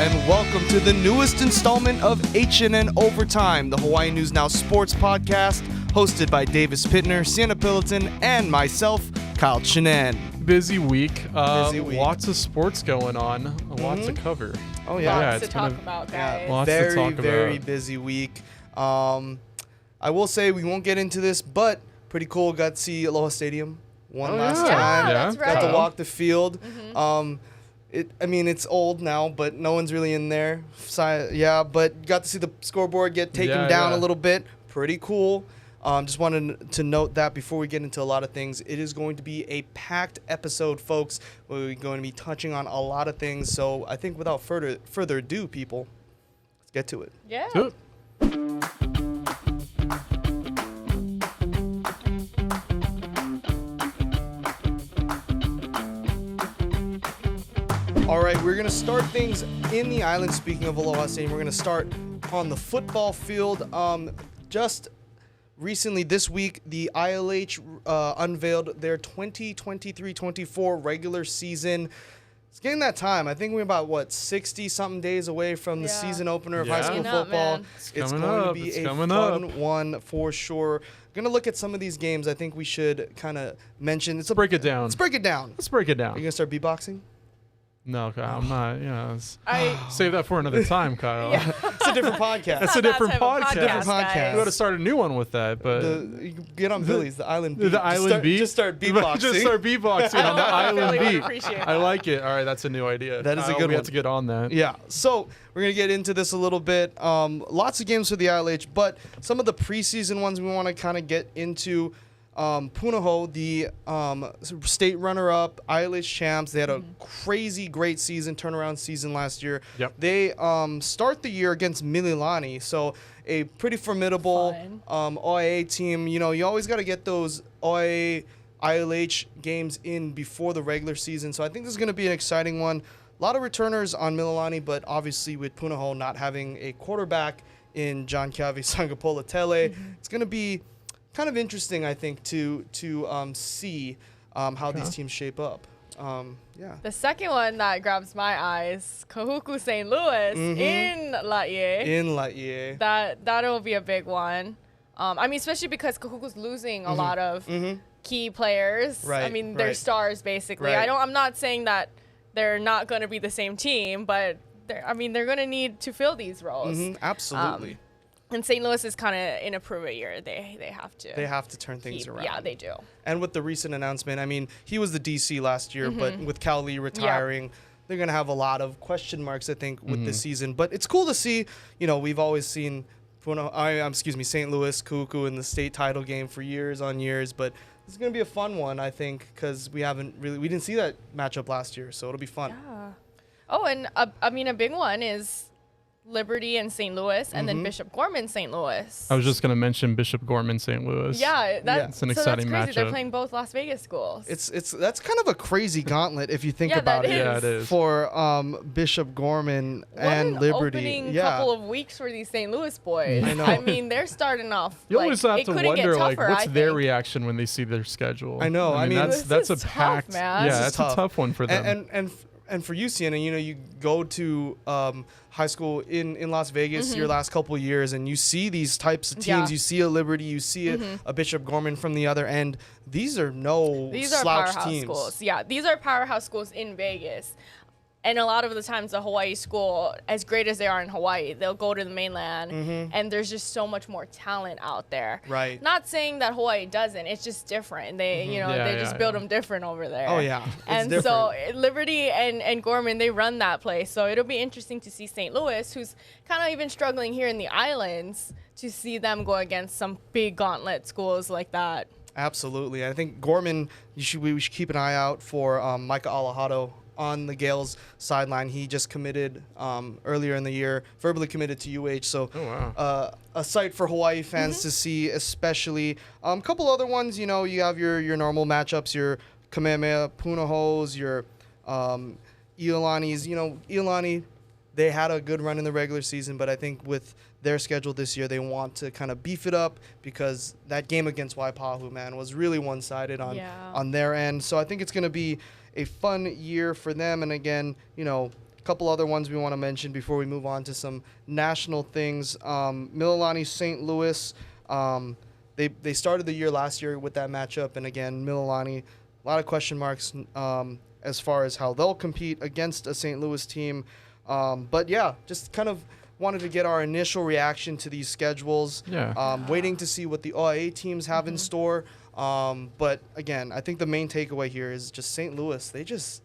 and welcome to the newest installment of HNN Overtime, the Hawaii News Now sports podcast, hosted by Pitner, Cienna Pilotin, and myself, Kyle Chinen. Busy week. Lots of sports going on. Lots to cover. Oh, yeah. Lots to talk about, guys. Lots very, to talk about. very busy week. I will say we won't get into this, but pretty cool. Got to see Aloha Stadium last time. Yeah, that's right. Got to walk the field. It's old now, but no one's really in there. But got to see the scoreboard get taken down a little bit. Pretty cool. Just wanted to note that before we get into a lot of things, it is going to be a packed episode, folks. We're going to be touching on a lot of things. So I think without further ado, people, let's get to it. Yeah. All right, we're going to start things in the island. Speaking of Aloha Stadium, we're going to start on the football field. Just recently this week, the ILH unveiled their 2023-24 regular season. It's getting that time. I think we're about, 60-something days away from the season opener of high school football. It's going to be a fun one for sure. Going to look at some of these games. I think we should kind of mention. Let's break it down. Are you going to start beatboxing? No, Kyle, I'm not. Save that for another time, Kyle. It's a different podcast. It's a different podcast. Different podcast. We got to start a new one with that, but you get on Billy's, the island beat. The island beat. Just start beatboxing. Just start beatboxing on the island really beat. appreciate that. I like it. All right, that's a new idea. That is a good We one. have to get on that. Yeah. So we're gonna get into this a little bit. Lots of games for the ILH, but some of the preseason ones we want to kind of get into. Punahou, the state runner-up, ILH champs. They had a crazy great season, turnaround season last year. Yep. They start the year against Mililani, so a pretty formidable OIA team. You know, you always got to get those OIA ILH games in before the regular season, so I think this is going to be an exciting one. A lot of returners on Mililani, but obviously with Punahou not having a quarterback in John Kiavi Sangapola-Tele, it's going to be kind of interesting, I think, to see how these teams shape up. The second one that grabs my eyes, Kahuku St. Louis in Laie. That'll be a big one. Especially because Kahuku's losing a lot of key players. Right, they're stars basically. Right. I'm not saying that they're not going to be the same team, but they're going to need to fill these roles. Absolutely. And St. Louis is kind of in a prove-it year. They have to. They have to turn things around. Yeah, they do. And with the recent announcement, he was the DC last year, but with Cal Lee retiring, they're going to have a lot of question marks, I think, with this season. But it's cool to see. You know, we've always seen St. Louis, Kahuku in the state title game for years on years. But this is going to be a fun one, I think, because we didn't see that matchup last year, so it'll be fun. Yeah. Oh, and a big one is Liberty and St. Louis, and then Bishop Gorman St. Louis. I was just going to mention Bishop Gorman St. Louis. Yeah, it's an exciting that's crazy. matchup. They're playing both Las Vegas schools. That's kind of a crazy gauntlet if you think about it. Yeah, it is. For Bishop Gorman and Liberty. Opening couple of weeks for these St. Louis boys. I know. They're starting off. You always have to wonder, what's their reaction? reaction when they see their schedule? I know. That's a packed. Tough, man. Yeah, that's a tough one for them. And for you, Cienna, you go to high school in Las Vegas your last couple of years, and you see these types of teams. Yeah. You see a Liberty, you see a Bishop Gorman from the other end. These are These are slouch powerhouse teams. schools. Yeah, these are powerhouse schools in Vegas. And a lot of the times, the Hawaii school, as great as they are in Hawaii, they'll go to the mainland, and there's just so much more talent out there. Right. Not saying that Hawaii doesn't. It's just different. They, they just build them different over there. Oh yeah. And so Liberty and Gorman, they run that place. So it'll be interesting to see St. Louis, who's kind of even struggling here in the islands, to see them go against some big gauntlet schools like that. Absolutely. I think Gorman, we should keep an eye out for Micah Alejado on the Gales sideline. He just committed earlier in the year, verbally committed to UH. So a sight for Hawaii fans to see, especially. A couple other ones, you have your normal matchups, your Kamehameha Punahous, your Iolanis. Iolani, they had a good run in the regular season, but I think with their schedule this year, they want to kind of beef it up because that game against Waipahu, man, was really one-sided on their end. So I think it's going to be a fun year for them. And again, couple other ones we want to mention before we move on to some national things. Mililani St. Louis, they started the year last year with that matchup, and again, Mililani, a lot of question marks as far as how they'll compete against a St. Louis team. But yeah, just kind of wanted to get our initial reaction to these schedules. Waiting to see what the OIA teams have in store. But again, I think the main takeaway here is just St. Louis.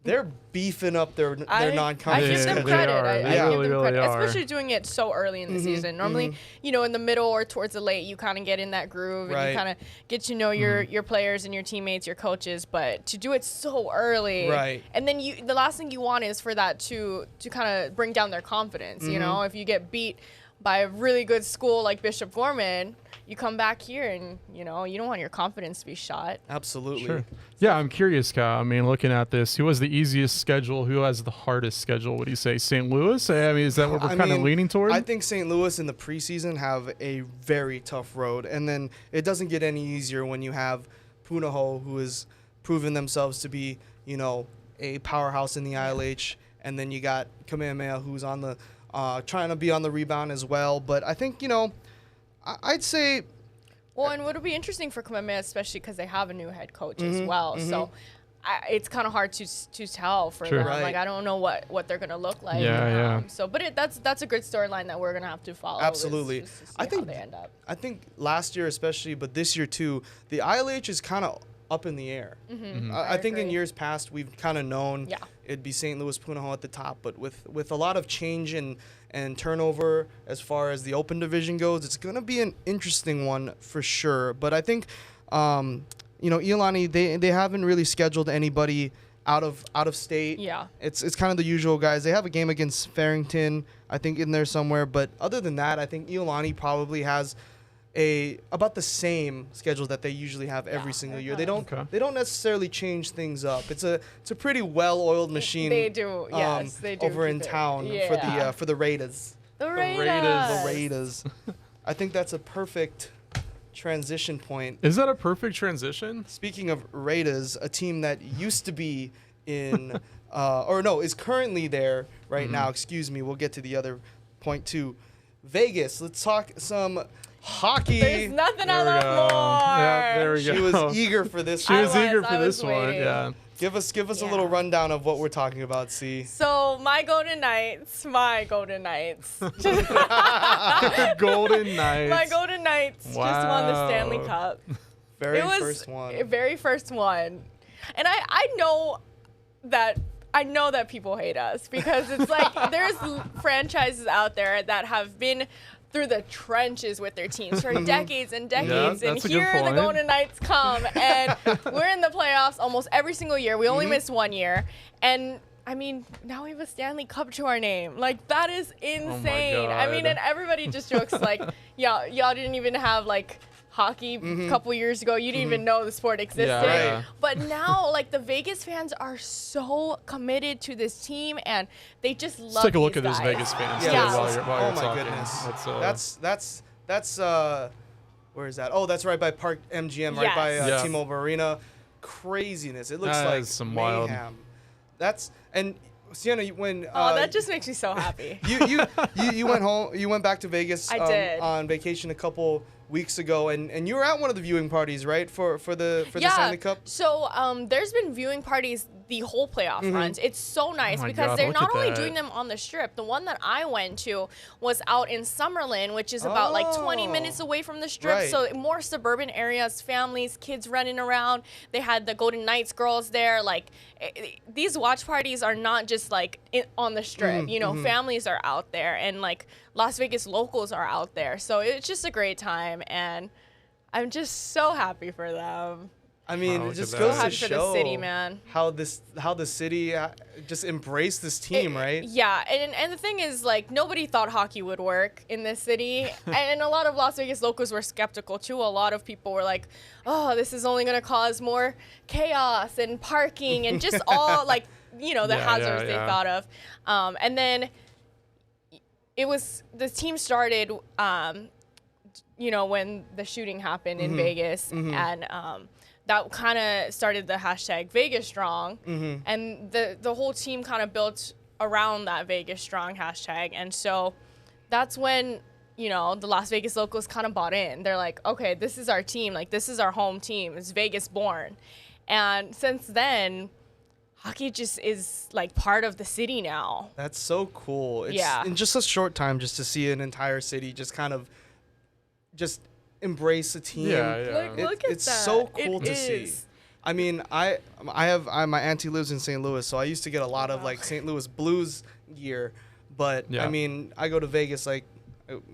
They're beefing up their non-conference. I give them credit. I give them credit, are. especially doing it so early in the season. Normally, in the middle or towards the late, you kind of get in that groove and you kind of get to know your players and your teammates, your coaches. But to do it so early, and then the last thing you want is for that to kind of bring down their confidence. You know, if you get beat by a really good school like Bishop Gorman, you come back here and, you don't want your confidence to be shot. Absolutely. Sure. Yeah, I'm curious, Kyle. I mean, looking at this, who has the easiest schedule? Who has the hardest schedule? What do you say, St. Louis? I mean, is that what we're kind of leaning toward? I think St. Louis in the preseason have a very tough road. And then it doesn't get any easier when you have Punahou, who has proven themselves to be, a powerhouse in the ILH. And then you got Kamehameha, who's on the trying to be on the rebound as well. But I think, I'd say. Well, and it'll be interesting for Kamehameha, especially because they have a new head coach as well. So it's kind of hard to tell for them. Right. Like, I don't know what they're going to look like. But that's a good storyline that we're going to have to follow. Absolutely. To see I think how they end up. I think last year especially, but this year too, the ILH is kind of up in the air. I think in years past we've kind of known it'd be St. Louis Punahou at the top, but with a lot of change and turnover as far as the open division goes, it's going to be an interesting one for sure. But I think Iolani, they haven't really scheduled anybody out of state. It's kind of the usual guys. They have a game against Farrington, I think, in there somewhere, but other than that, I think Iolani probably has about the same schedule that they usually have every single year. They don't necessarily change things up. It's a pretty well-oiled machine. They do, yes, they do over in town for the Raiders. The Raiders. The Raiders. I think that's a perfect transition point. Is that a perfect transition? Speaking of Raiders, a team that used to be in is currently there right now. Excuse me. We'll get to the other point too. Vegas. Let's talk some hockey. There's nothing I love more. Yeah, there we go. She was eager for this. She was eager for this one. Yeah. Give us a little rundown of what we're talking about, C. So my Golden Knights. Golden Knights. My Golden Knights just won the Stanley Cup. Very first one. And I know that people hate us because it's like there's franchises out there that have been through the trenches with their teams for decades and decades. And here the Golden Knights come, and we're in the playoffs almost every single year. We only missed 1 year. And, I mean, now we have a Stanley Cup to our name. Like, that is insane. Oh my God. I mean, and everybody just jokes, like, y'all didn't even have, like, hockey a couple years ago. You didn't even know the sport existed. Yeah, right. But now, like, the Vegas fans are so committed to this team, and they just love Let's take a look these at those guys. Vegas fans. Oh my goodness. That's where is that? Oh, that's right by Park MGM, right by T-Mobile Arena. Craziness. It looks like some mayhem. wild. And Cienna, when that just makes me so happy. you went home. You went back to Vegas. I did. On vacation a couple weeks ago, and you were at one of the viewing parties, right, for the Stanley Cup? So there's been viewing parties the whole playoff runs. It's so nice because they're not only doing them on the Strip. The one that I went to was out in Summerlin, which is about like 20 minutes away from the Strip. Right. So more suburban areas, families, kids running around. They had the Golden Knights girls there. Like these watch parties are not just like on the Strip. Families are out there, and like Las Vegas locals are out there. So it's just a great time, and I'm just so happy for them. I mean, it just goes to show the city, man. how the city just embraced this team, right? Yeah, and the thing is, like, nobody thought hockey would work in this city, and a lot of Las Vegas locals were skeptical too. A lot of people were like, "Oh, this is only going to cause more chaos and parking and just all like, the hazards they thought of." And then the team started, when the shooting happened in Vegas, and that kind of started the hashtag Vegas Strong, and the whole team kind of built around that Vegas Strong hashtag. And so that's when, the Las Vegas locals kind of bought in. They're like, okay, this is our team. Like, this is our home team. It's Vegas born. And since then, hockey just is like part of the city now. That's so cool. It's in just a short time, just to see an entire city just kind of just embrace a team. Yeah. Look at it's that. So cool to see. I mean, my auntie lives in St. Louis, so I used to get a lot of like St. Louis Blues gear. But I mean, I go to Vegas, like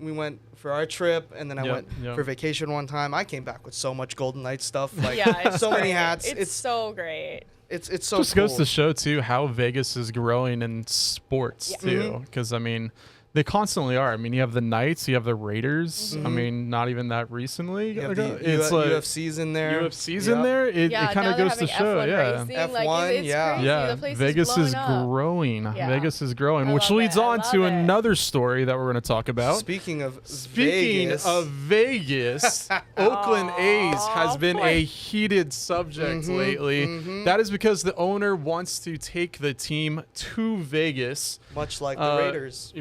we went for our trip, and then I went for vacation one time. I came back with so much Golden Knights stuff, like so many hats. It's so great. It's so just cool. goes to show too how Vegas is growing in sports too, because I mean, they constantly are. I mean, you have the Knights, you have the Raiders. I mean, not even that recently. You have it's like UFC's in there. UFC's in there. It kind of goes to show. F1 F1, like, crazy. Vegas is growing. Vegas is growing, which leads on to another story that we're going to talk about. Speaking of Vegas, Oakland A's has been a heated subject lately. That is because the owner wants to take the team to Vegas. Much like the Raiders.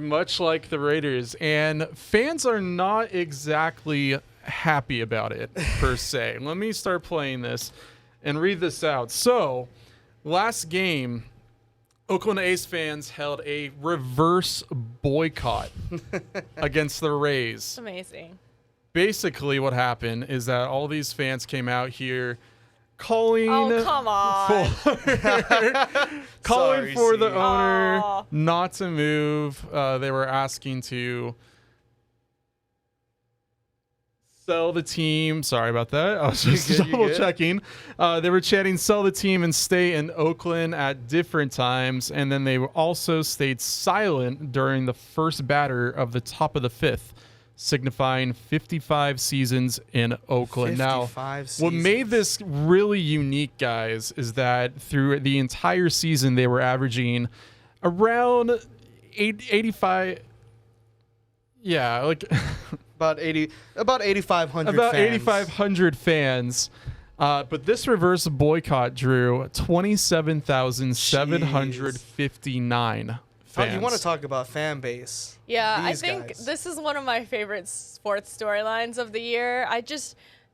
Like the Raiders, and fans are not exactly happy about it per se. Let me start playing this and read this out. So, last game, Oakland A's fans held a reverse boycott against the Rays. It's amazing. Basically, what happened is that all these fans came out here calling come on. calling for the owner not to move. They were asking to sell the team. Sorry about that. I was just double checking. They were chanting, sell the team and stay in Oakland at different times. And then they also stayed silent during the first batter of the top of the fifth, signifying 55 seasons in Oakland. Now, what made this really unique, guys, is that through the entire season, they were averaging around 85. Yeah, like about 8,500 about fans. 8,500 fans. But this reverse boycott drew 27,759 fans. You want to talk about fan base? Yeah, I think this is one of my favorite sports storylines of the year.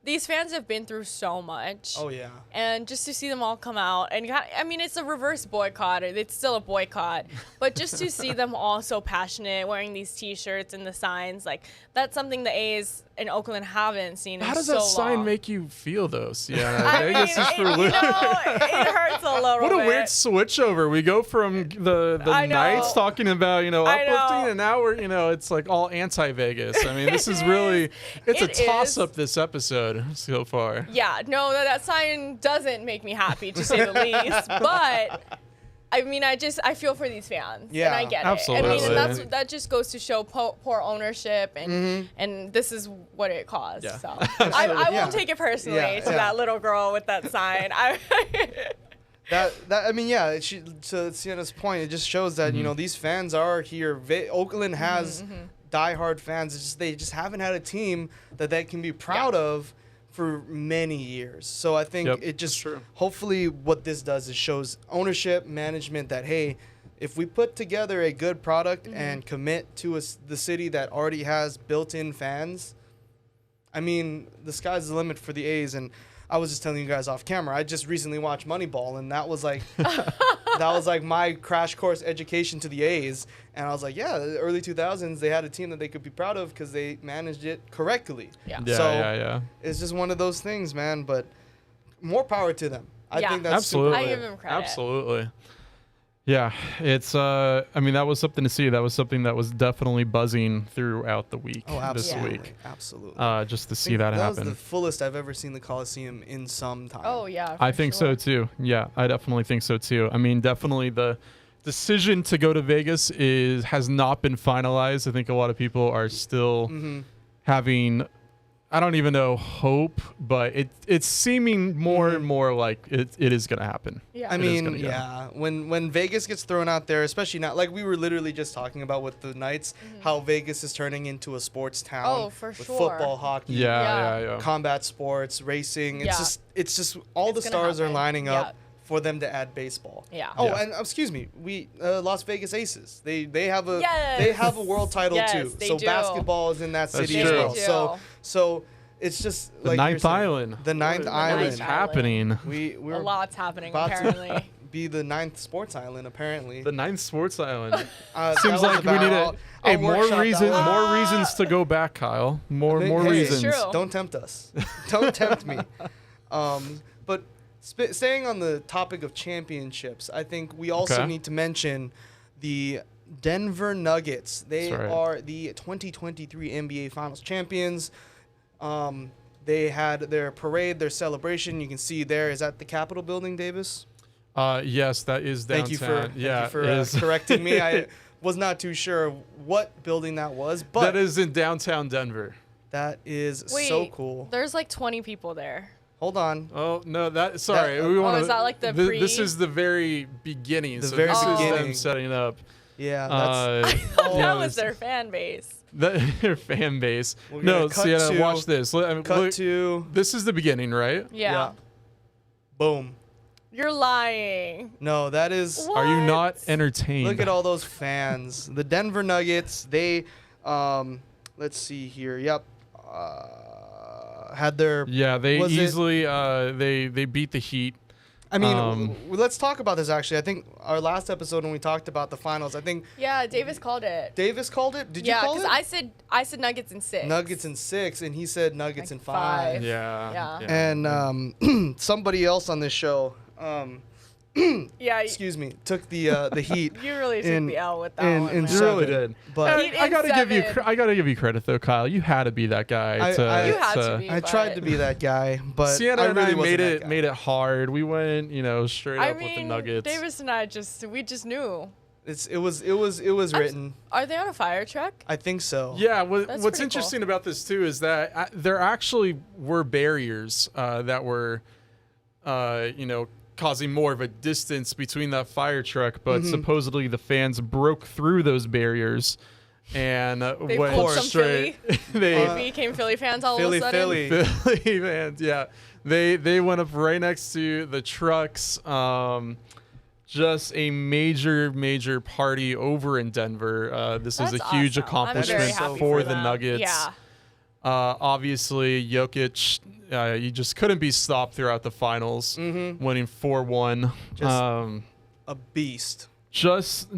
These fans have been through so much. Oh, yeah. And just to see them all come out. And I mean, it's a reverse boycott. It's still a boycott. But just to see them all so passionate, wearing these T-shirts and the signs, like, that's something the A's in Oakland haven't seen in so long. How does that sign make you feel, though? Yeah, Vegas is for it hurts a little bit. What a weird switch over. We go from the Knights talking about, uplifting, and now we're, it's like all anti-Vegas. I mean, this is really, it's a toss-up this episode so far. Yeah, no, that sign doesn't make me happy, to say the least. But I mean, I feel for these fans, and I get it. I mean, and that just goes to show poor ownership, and this is what it caused. Yeah. So I won't take it personally to that little girl with that sign. To Cienna's point, it just shows that these fans are here. Oakland has diehard fans. They just haven't had a team that they can be proud of for many years. So I think it just hopefully what this does is shows ownership, management that, hey, if we put together a good product and commit to the city that already has built-in fans, I mean, the sky's the limit for the A's. And I was just telling you guys off camera, I just recently watched Moneyball, and that was like my crash course education to the A's. And I was like, yeah, the early 2000s, they had a team that they could be proud of because they managed it correctly. Yeah. It's just one of those things, man. But more power to them. I think that's absolutely. I give them credit. Absolutely. Yeah, it's. I mean, that was something to see. That was something that was definitely buzzing throughout the week this week. Absolutely. Just to see that happen. That was the fullest I've ever seen the Coliseum in some time. Oh yeah. I think so too. Yeah, I definitely think so too. I mean, definitely the decision to go to Vegas has not been finalized. I think a lot of people are still having, I don't even know, hope, but it's seeming more and more like it is going to happen. Yeah. I mean, when Vegas gets thrown out there, especially now, like we were literally just talking about with the Knights, how Vegas is turning into a sports town. Oh, for with sure. Football, hockey, yeah. combat sports, racing. Yeah. It's just all the stars are lining up for them to add baseball. Yeah. Oh, Yeah. and excuse me, Las Vegas Aces. They have a Yes. they have a world title Yes, too. they So do. basketball is in that city true. as They well. do. So it's just The like you're ninth saying, island. The ninth island. What is happening? We're A lot's happening about to apparently. be the ninth sports island apparently. The ninth sports island. That Seems was like we about- need I'll Hey, workshop that one. more reasons to go back, Kyle. More Hey, reasons. true. Don't tempt us. Don't tempt me. But staying on the topic of championships, I think we also Okay. need to mention the Denver Nuggets. They That's right. are the 2023 NBA Finals champions. They had their parade, their celebration. You can see there. Is that the Capitol building, Davis? Yes, that is downtown. Thank you for it is. correcting me. I was not too sure what building that was, but That is in downtown Denver. that is Wait, so cool. There's like 20 people there. Hold on. Oh no, sorry. That- we Oh, want is that like the This pre- is the very beginning. The so very this is them beginning. setting up. Yeah, that's That was their fan base. their fan base. We're No, gonna cut Cienna, to- watch this. cut to This is the beginning, right? Yeah. boom. You're lying. No, that is. What? Are you not entertained? Look at all those fans. The Denver Nuggets. They, let's see here. Yep, had their. Yeah, they Was it- easily they beat the Heat. I mean, let's talk about this actually. I think our last episode when we talked about the finals, I think Yeah, Davis called it. Davis called it. Did you Yeah, call because it? I said Nuggets in 6. Nuggets in 6, and he said Nuggets Like in 5. 5. Yeah. Yeah. And somebody else on this show, Yeah, excuse me, took the Heat. you really took in- the L with that in- one. in man. You really 7. did. But Heat I in gotta give you 7. I gotta give you credit though, Kyle. You had to be that guy. I- You had to be. I tried but- to be that guy, but Sienna I and really I wasn't that guy. made it hard. We went, straight I up with the mean, Nuggets. Davis and I we just knew. It was written. Are they on a fire truck? I think so. Yeah, That's what's pretty interesting about this too is that there actually were barriers that were, causing more of a distance between that fire truck, but supposedly the fans broke through those barriers and They went pulled some straight. They they became Philly fans all Philly, of a sudden. Philly. Philly fans, yeah, they went up right next to the trucks. Just a major party over in Denver. This is That's a huge awesome. I'm very accomplishment happy for the them. Nuggets. Yeah. Obviously, Jokic, you just couldn't be stopped throughout the finals, winning 4-1. A beast. Just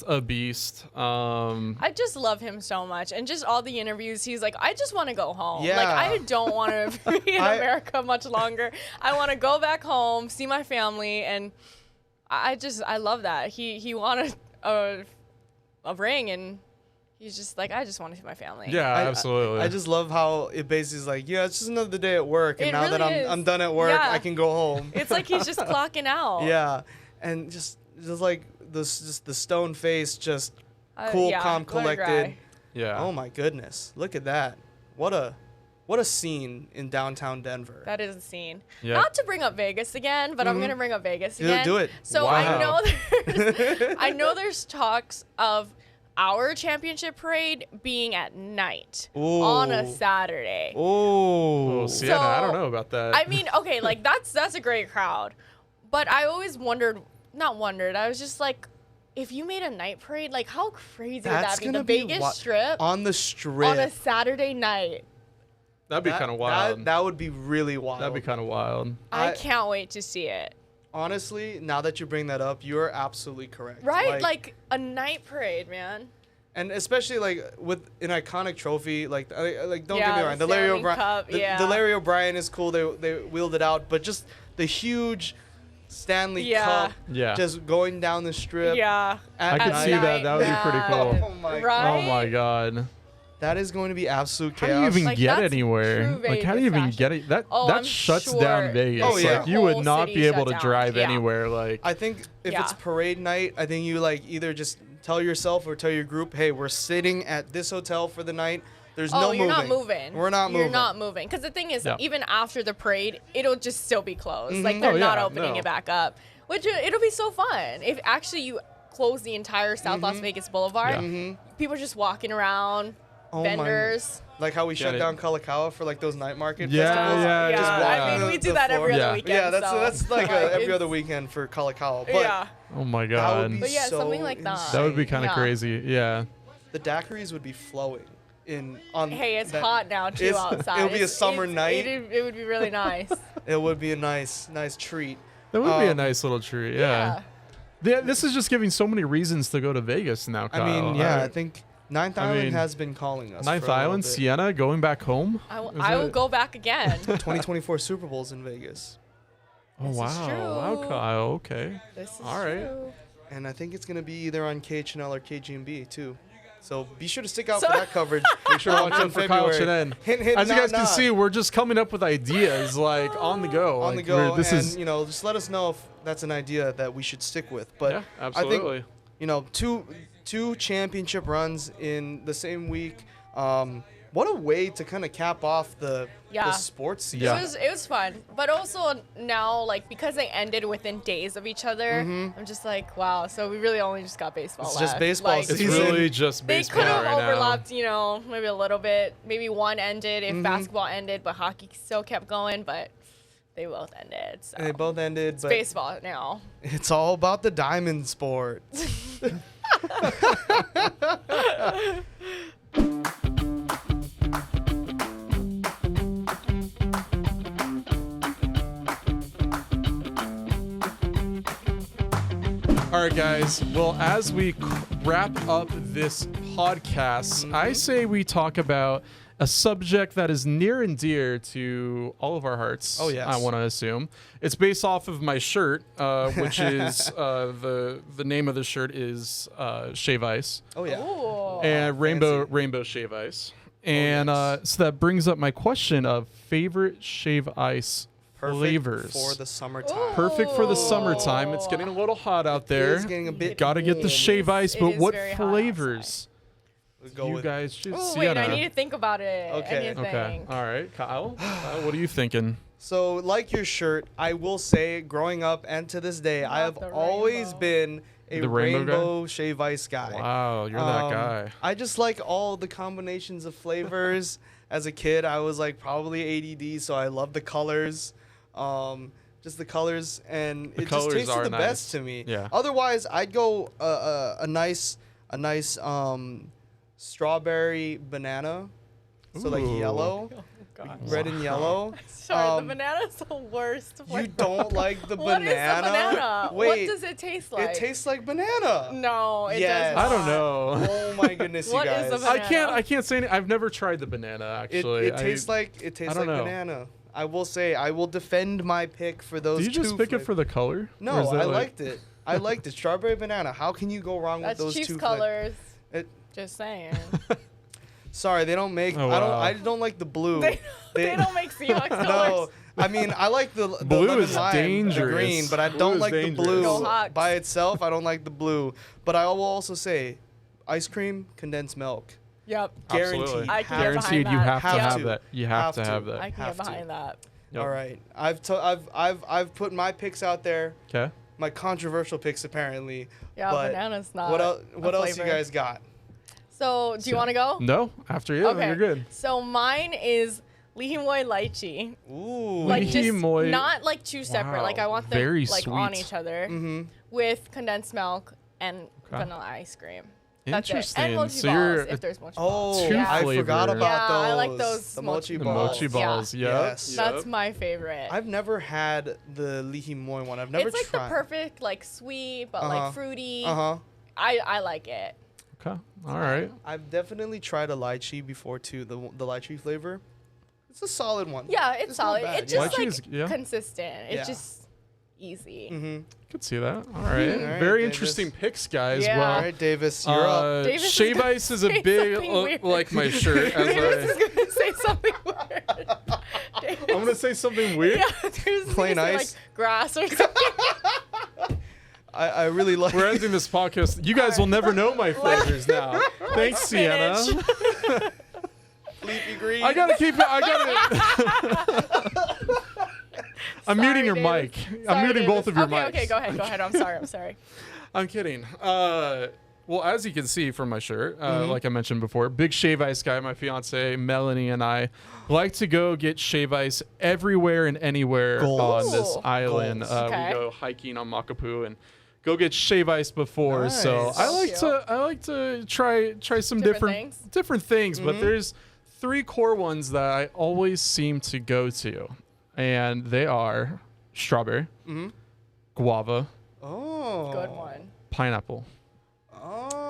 a beast. I just love him so much, and just all the interviews. He's like, I just want to go home. Yeah. Like, I don't want to be in America much longer. I want to go back home, see my family, and I love that. He wanted a ring, and he's just like, I just want to see my family. Yeah, absolutely. I just love how it basically is like, yeah, it's just another day at work, and It now that really is. I'm done at work, Yeah. I can go home. It's like he's just clocking out. Yeah, and just like just the stone face, just cool, yeah, calm, what a guy. collected. yeah. Oh my goodness, look at that! What a scene in downtown Denver. That is a scene. Yeah. Not to bring up Vegas again, but I'm gonna bring up Vegas again. Do it. So Wow. I know there's talks of our championship parade being at night on a Ooh. Saturday. Oh, Oh, Sienna, I don't So, know about that. I mean, okay, like that's a great crowd, but I always I was just like, if you made a night parade, like how crazy would that's that be? gonna The be Vegas Strip on the strip on a Saturday night. That'd be kind of wild. That would be really wild. That'd be kind of wild. I I- can't wait to see it. Honestly, now that you bring that up, you're absolutely correct. Right? Like a night parade, man. and especially like with an iconic trophy, like don't get me Yeah, wrong, the the Larry Stanley O'Brien, Cup, yeah. the Larry O'Brien is cool. They wheeled it out, but just the huge Stanley Yeah. Cup, Yeah. just going down the strip. Yeah. At I could night. see that. That would be pretty cool. Oh my Right? Oh my god. That is going to be absolute How chaos. do you even Like, get that's anywhere? true Like, how do you Vegas even fashion. get it? That Oh, that I'm shuts sure down Vegas. Oh, yeah. Like, you would Whole not city be able shut to down. drive Yeah. anywhere. Like, I think if it's Yeah. parade night, I think you like either just tell yourself or tell your group, hey, we're sitting at this hotel for the night. There's no moving. You're not moving. We're not moving. You're not moving. Because the thing is, Yeah. even after the parade, it'll just still be closed. Mm-hmm. Like, they're Oh, not yeah, opening no. it back up. Which, it'll be so fun. If actually you close the entire South Las Vegas Boulevard, Yeah. people are just walking around, vendors. Like how we shut down Kalakaua for like those night market festivals. I mean, we do that every other weekend. Yeah, that's like every other weekend for Kalakaua. But oh my God. But yeah, something like that. That would be kind of crazy. Yeah. The daiquiris would be flowing. Hey, it's hot now too outside. It would be a summer night. It would be really nice. It would be a nice treat. That would be a nice little treat. Yeah. This is just giving so many reasons to go to Vegas now, Kyle. I mean, I think Ninth Island has been calling us. Ninth Island, Cienna, going back home? I will go back again. 2024 Super Bowl's in Vegas. Oh, wow. Wow, Kyle. Okay. This is all right. true. And I think it's going to be either on KHNL or KGMB, too. So be sure to stick out for that coverage. Make sure to watch out for Kyle Chinen. As you guys can see, we're just coming up with ideas like on the go. On the go. And, just let us know if that's an idea that we should stick with. But yeah, absolutely. I think, two championship runs in the same week. What a way to kind of cap off the sports season. It was fun. But also now, like, because they ended within days of each other, I'm just like, wow. So we really only just got baseball left. Just baseball season. It's really just baseball. They could have right overlapped, maybe a little bit. Maybe one ended if basketball ended, but hockey still kept going. But they both ended. So. They both ended. It's baseball now. It's all about the diamond sport. All right, guys. Well, as we wrap up this podcast, I say we talk about a subject that is near and dear to all of our hearts. Oh, yes. I want to assume. It's based off of my shirt, which is the name of the shirt is Shave Ice. Oh, yeah. Ooh. And rainbow Shave Ice. And so that brings up my question of favorite Shave Ice flavors for the summertime. Ooh. Perfect for the summertime. It's getting a little hot out there. It's getting a bit. Got to get the Shave Ice, but what flavors? You guys should see. Wait, I need to think about it. Okay. All right, Kyle. What are you thinking? So, like your shirt, I will say, growing up and to this day, I have always been a rainbow Shave Ice guy. Wow, you're that guy. I just like all the combinations of flavors. As a kid, I was like probably ADD, so I love the colors. Just the colors, and it just tasted the best to me. Yeah. Otherwise, I'd go a nice strawberry banana, so like yellow, red and yellow. Sorry, the banana's the worst. You don't like the banana? What is the banana? Wait, what does it taste like? It tastes like banana. No, it does not. I don't know. Oh my goodness, you guys! What is the banana? I can't say anything. I've never tried the banana actually. It tastes like banana. I will say, I will defend my pick for those two. Did you just pick it for the color? No, I liked it. I liked it. Strawberry banana. How can you go wrong with those Chiefs two colors. Just saying. Sorry, they don't make. I don't like the blue. They don't make Seahawks colors. No, I mean I like the blue lemon is lime, dangerous. the green, but I don't like the blue Go Hawks. by itself. I don't like the blue. But I will also say, ice cream, condensed milk. Yep. Guaranteed. I can get behind that. You have to have that. You have to have that. I can get behind that. Yep. All right, I've put my picks out there. Okay. My controversial picks apparently. Yeah, but banana's not. What else you guys got? So, do you want to go? No, after you. Okay. You're good. So mine is lihimoy lychee. Ooh. Like just Lihimoy. not like two separate. Wow. Like I want them Very like sweet. on each other with condensed milk and vanilla ice cream. That's Interesting. it. And mochi So balls you're if there's mochi balls. Oh, Two I forgot flavors. about those. I like those the mochi The balls. mochi balls. Yeah. Yep. Yes. That's my favorite. I've never had the lihimoy one. I've never it's like tried. the perfect like sweet but like fruity. Uh-huh. I like it. Okay. All right. I've definitely tried a lychee before too. The lychee flavor. It's a solid one. Yeah, it's solid. not bad, It's yeah. just Lychee like is- yeah. consistent. It's Yeah. just easy. Could see that. All right. All right, Very Davis. interesting picks, guys. Yeah. Well, All right, Davis, you're up. Davis is Shave gonna Ice is a say big, something weird. like my shirt. As Davis is I, gonna say something weird. I'm gonna say something weird. Yeah, Davis Plain is gonna say, ice? like grass or something. I really like. We're ending this podcast. You guys will never know my flavors now. Thanks, Cienna. Leafy green. I gotta keep it. I'm muting your mic. I'm muting both of your mics. Okay, go ahead. I'm sorry. I'm kidding. Well, as you can see from my shirt, like I mentioned before, big shave ice guy. My fiance Melanie and I like to go get shave ice everywhere and anywhere on this island. We go hiking on Makapu and go get shave ice before. Nice. So I like to try some different things. But there's 3 core ones that I always seem to go to, and they are strawberry, guava, good one, pineapple.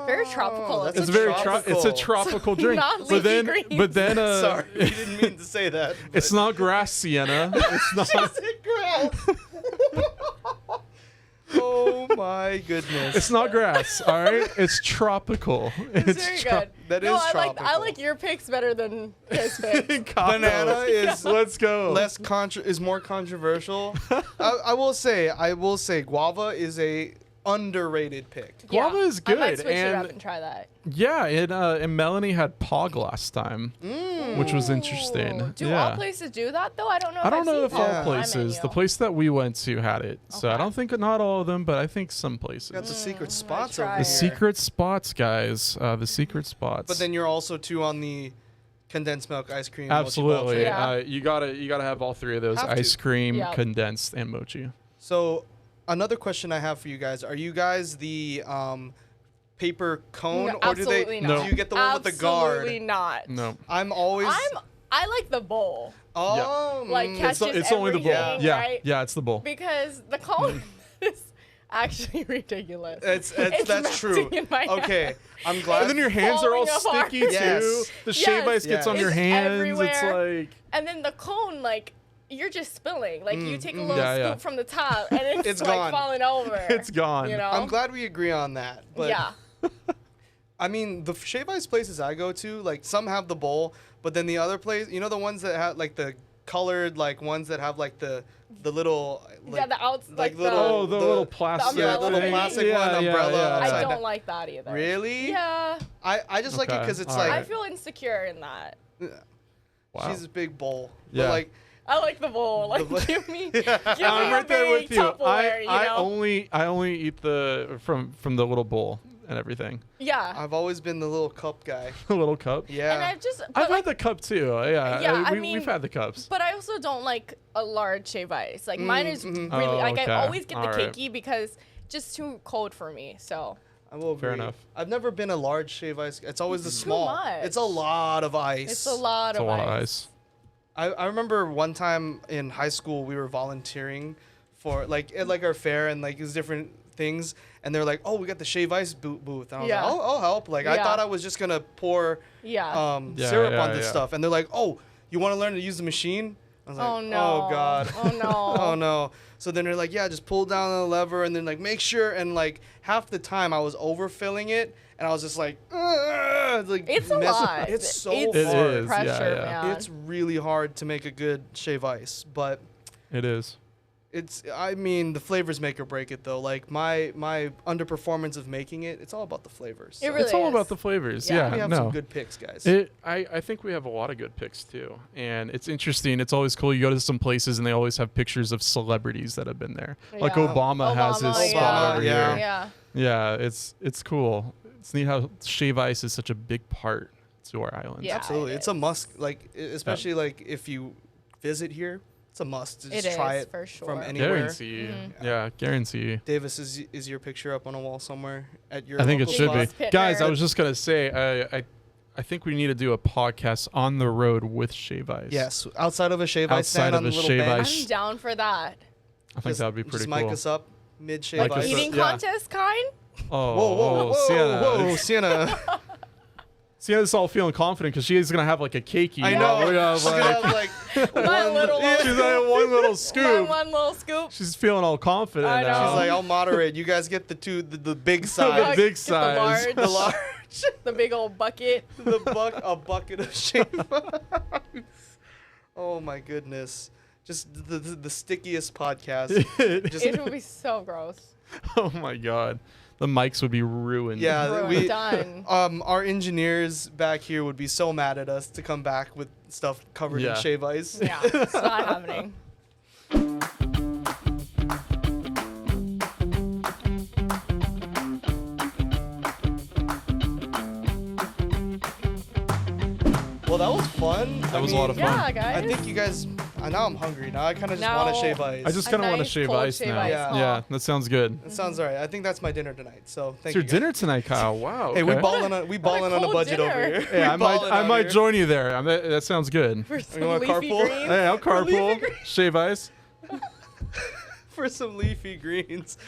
Very tropical. It's very tropical. It's a tropical drink. Not but then sorry, you didn't mean to say that. It's not grass, Sienna. It's not grass. Oh my goodness. It's not grass, all right? It's tropical. It's very good. That is tropical. I like your picks better than his picks. Banana is let's go. Is more controversial. I will say guava is a underrated pick. Guava is good. I might switch it up and try that. Yeah, and Melanie had Pog last time, which was interesting. Do all places do that though? I don't know. I don't know if all places. The place that we went to had it, so I don't think not all of them, but I think some places. Got the secret spots over here. The secret spots, guys. The secret spots. But then you're also too on the condensed milk, ice cream. Absolutely. Mochi you gotta have all 3 of those: ice cream, condensed, and mochi. So. Another question I have for you guys: are you guys the paper cone, or do you get the one with the guard? Absolutely not. No. I like the bowl. Oh, like catches it's only the bowl. Right? Yeah, it's the bowl. Because the cone is actually ridiculous. That's true. Okay, I'm glad. And then your hands are all sticky too. Yes. The shave ice gets on your hands. Everywhere. It's like. And then the cone, like. You're just spilling. Like you take a little scoop from the top, and it's like gone. falling over. It's gone. You know? I'm glad we agree on that. But I mean, the shave ice places I go to, like some have the bowl, but then the other place, the ones that have like the colored, like ones that have like the little, like, the outs, like the little plastic, the little plastic one umbrella. I don't like that either. Really? Yeah. I just like it because it's like I feel insecure in that. Wow. She's a big bowl. Yeah. But like. I like the bowl. Like, give me I'm right there with you. Tupperware, I only eat the from the little bowl and everything. Yeah. I've always been the little cup guy. The little cup. Yeah. And I've had the cup too. Yeah. We've had the cups. But I also don't like a large shave ice. Like mine is really I always get the keiki because just too cold for me. So. I will agree. Fair enough. I've never been a large shave ice. It's always the small. Too much. It's a lot of ice. It's a lot of ice. I remember one time in high school we were volunteering for like at like our fair and like these different things, and they're like, "Oh, we got the shave ice booth," and I was like, "I'll help." Like I thought I was just gonna pour syrup on this stuff, and they're like, "Oh, you want to learn to use the machine?" I was like, "Oh no! Oh god! Oh no! Oh no!" So then they're like, "Yeah, just pull down the lever, and then like make sure." And like half the time I was overfilling it. And I was just like it's a lot. It's so hard. It is. Pressure, man. It's really hard to make a good shave ice, but it is. I mean, the flavors make or break it though. Like my underperformance of making it, it's all about the flavors. So. It really it's all is. about the flavors. Yeah, we have some good picks, guys. I think we have a lot of good picks too, and it's interesting. It's always cool. You go to some places and they always have pictures of celebrities that have been there. Like Obama has his spot over here. Yeah, it's cool. It's neat how shave ice is such a big part to our island. Yeah, absolutely. It's a must. Like especially like if you visit here, it's a must to just try it for sure. from anywhere. Guarantee. Yeah, guarantee. Davis, is your picture up on a wall somewhere at your? I think it should spot? be. Guys, I was just gonna say, I think we need to do a podcast on the road with shave ice. Yes, outside of a shave ice stand on the little bench. I'm down for that. I think that would be pretty just cool. Mic us up mid shave ice. Eating contest kind. Whoa, Sienna. Sienna's all feeling confident because she's gonna have like a cakey. I know. She's gonna have like one little. She's gonna have one little scoop. One little scoop. She's feeling all confident now. She's like, I'll moderate. You guys get the big size. The big size. The large. The big old bucket. A bucket of shave ice. Oh my goodness. Just the stickiest podcast. It would be so gross. Oh my god. The mics would be ruined. Yeah, done. Our engineers back here would be so mad at us to come back with stuff covered in shave ice. Yeah, it's not happening. Well, that was fun. That was a lot of fun. Yeah, guys. I think you guys. Now I'm hungry. Now I kind of just want to shave ice. I just kind of want to shave ice now. Yeah, that sounds good. That sounds alright. I think that's my dinner tonight. So thank you. It's your dinner tonight, Kyle. Wow. Hey, we balling on a budget dinner. over here. Yeah, I might join you there. That sounds good. For some you want to carpool? Greens? Hey, I'll carpool. Shave ice. For some leafy greens.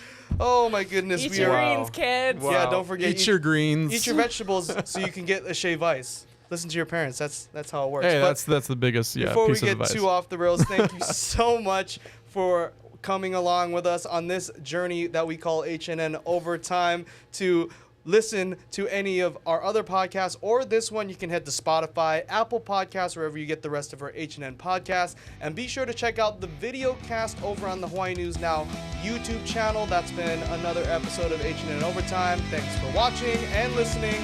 Oh my goodness. Eat your greens, kids. Wow. Yeah, don't forget. Eat your greens. Eat your vegetables so you can get a shave ice. Listen to your parents. That's how it works. Hey, that's the biggest before piece we of get advice. too off the rails, thank you so much for coming along with us on this journey that we call HNN Overtime. To listen to any of our other podcasts or this one, you can head to Spotify, Apple Podcasts, wherever you get the rest of our HNN podcasts. And be sure to check out the video cast over on the Hawaii News Now YouTube channel. That's been another episode of HNN Overtime. Thanks for watching and listening.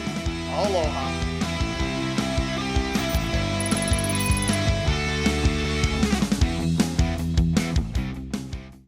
Aloha.